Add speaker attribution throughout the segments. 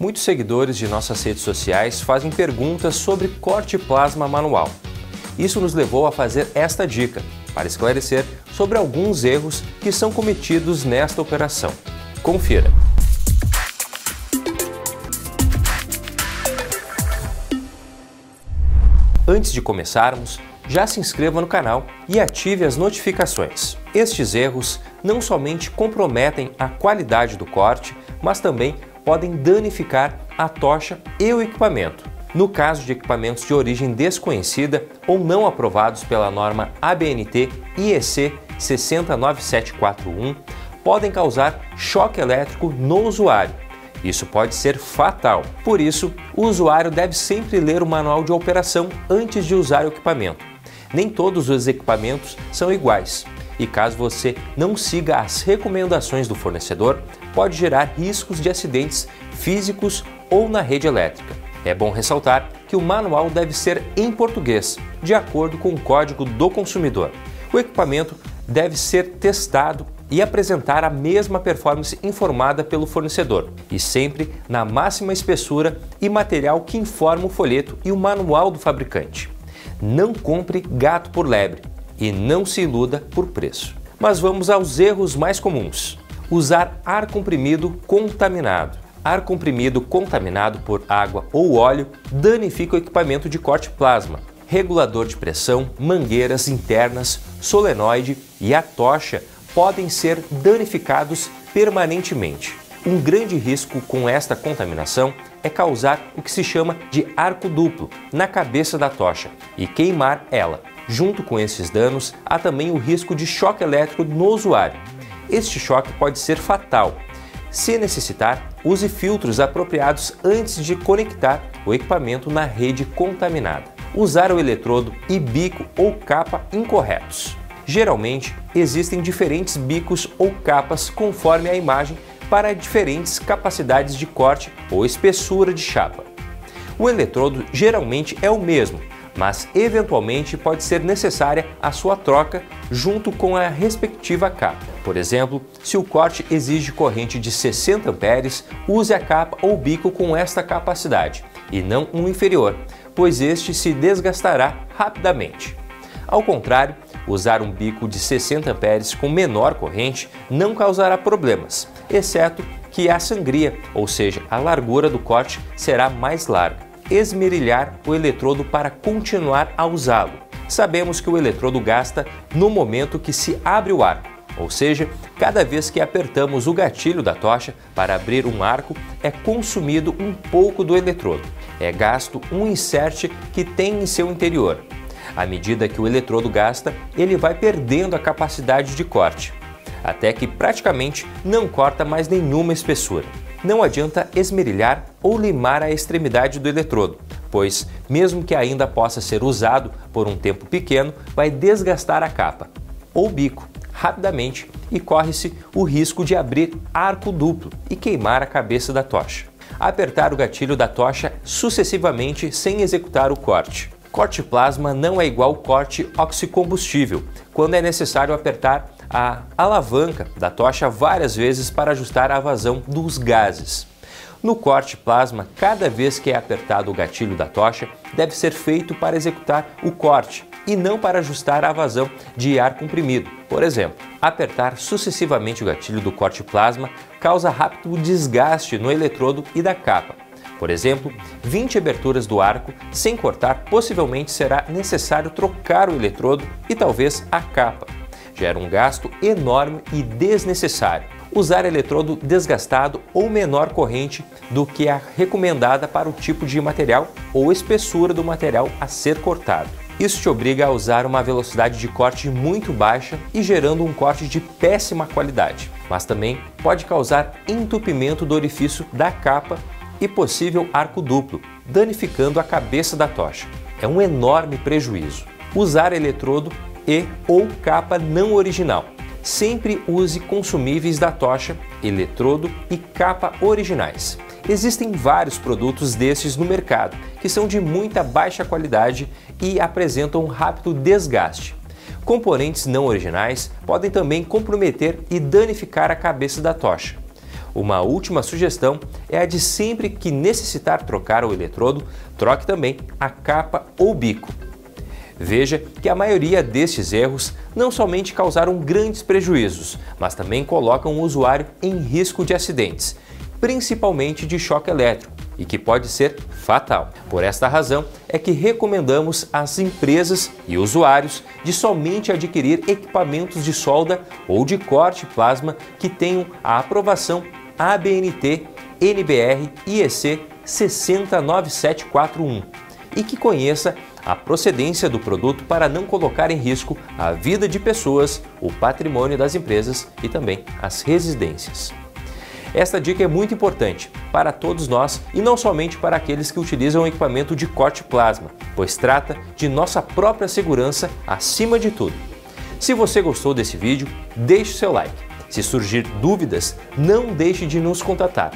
Speaker 1: Muitos seguidores de nossas redes sociais fazem perguntas sobre corte plasma manual. Isso nos levou a fazer esta dica, para esclarecer sobre alguns erros que são cometidos nesta operação. Confira! Antes de começarmos, já se inscreva no canal e ative as notificações. Estes erros não somente comprometem a qualidade do corte, mas também podem danificar a tocha e o equipamento. No caso de equipamentos de origem desconhecida ou não aprovados pela norma ABNT IEC 609741, podem causar choque elétrico no usuário. Isso pode ser fatal. Por isso, o usuário deve sempre ler o manual de operação antes de usar o equipamento. Nem todos os equipamentos são iguais, e caso você não siga as recomendações do fornecedor, pode gerar riscos de acidentes físicos ou na rede elétrica. É bom ressaltar que o manual deve ser em português, de acordo com o Código do Consumidor. O equipamento deve ser testado e apresentar a mesma performance informada pelo fornecedor, e sempre na máxima espessura e material que informa o folheto e o manual do fabricante. Não compre gato por lebre e não se iluda por preço. Mas vamos aos erros mais comuns. Usar ar comprimido contaminado. Ar comprimido contaminado por água ou óleo danifica o equipamento de corte plasma. Regulador de pressão, mangueiras internas, solenoide e a tocha podem ser danificados permanentemente. Um grande risco com esta contaminação é causar o que se chama de arco duplo na cabeça da tocha e queimar ela. Junto com esses danos, há também o risco de choque elétrico no usuário. Este choque pode ser fatal. Se necessitar, use filtros apropriados antes de conectar o equipamento na rede contaminada. Usar o eletrodo e bico ou capa incorretos. Geralmente, existem diferentes bicos ou capas conforme a imagem para diferentes capacidades de corte ou espessura de chapa. O eletrodo geralmente é o mesmo, mas eventualmente pode ser necessária a sua troca junto com a respectiva capa. Por exemplo, se o corte exige corrente de 60 amperes, use a capa ou bico com esta capacidade e não um inferior, pois este se desgastará rapidamente. Ao contrário, usar um bico de 60 amperes com menor corrente não causará problemas, exceto que a sangria, ou seja, a largura do corte, será mais larga. Esmerilhar o eletrodo para continuar a usá-lo. Sabemos que o eletrodo gasta no momento que se abre o arco, ou seja, cada vez que apertamos o gatilho da tocha para abrir um arco, é consumido um pouco do eletrodo. É gasto um insert que tem em seu interior. À medida que o eletrodo gasta, ele vai perdendo a capacidade de corte, até que praticamente não corta mais nenhuma espessura. Não adianta esmerilhar ou limar a extremidade do eletrodo, pois, mesmo que ainda possa ser usado por um tempo pequeno, vai desgastar a capa ou bico rapidamente e corre-se o risco de abrir arco duplo e queimar a cabeça da tocha. Apertar o gatilho da tocha sucessivamente sem executar o corte. Corte plasma não é igual corte oxicombustível, quando é necessário apertar a alavanca da tocha várias vezes para ajustar a vazão dos gases. No corte plasma, cada vez que é apertado o gatilho da tocha, deve ser feito para executar o corte e não para ajustar a vazão de ar comprimido. Por exemplo, apertar sucessivamente o gatilho do corte plasma causa rápido desgaste no eletrodo e da capa. Por exemplo, 20 aberturas do arco sem cortar, possivelmente será necessário trocar o eletrodo e talvez a capa. Gera um gasto enorme e desnecessário. Usar eletrodo desgastado ou menor corrente do que a recomendada para o tipo de material ou espessura do material a ser cortado. Isso te obriga a usar uma velocidade de corte muito baixa e gerando um corte de péssima qualidade, mas também pode causar entupimento do orifício da capa e possível arco duplo, danificando a cabeça da tocha. É um enorme prejuízo. Usar eletrodo e ou capa não original. Sempre use consumíveis da tocha, eletrodo e capa originais. Existem vários produtos destes no mercado, que são de muita baixa qualidade e apresentam um rápido desgaste. Componentes não originais podem também comprometer e danificar a cabeça da tocha. Uma última sugestão é a de sempre que necessitar trocar o eletrodo, troque também a capa ou bico. Veja que a maioria destes erros não somente causaram grandes prejuízos, mas também colocam o usuário em risco de acidentes, principalmente de choque elétrico, e que pode ser fatal. Por esta razão é que recomendamos às empresas e usuários de somente adquirir equipamentos de solda ou de corte plasma que tenham a aprovação ABNT NBR IEC 609741 e que conheça a procedência do produto para não colocar em risco a vida de pessoas, o patrimônio das empresas e também as residências. Esta dica é muito importante para todos nós e não somente para aqueles que utilizam equipamento de corte plasma, pois trata de nossa própria segurança acima de tudo. Se você gostou desse vídeo, deixe o seu like. Se surgir dúvidas, não deixe de nos contatar.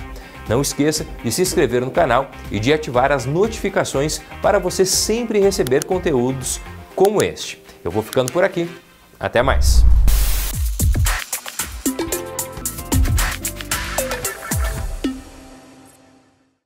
Speaker 1: Não esqueça de se inscrever no canal e de ativar as notificações para você sempre receber conteúdos como este. Eu vou ficando por aqui. Até mais!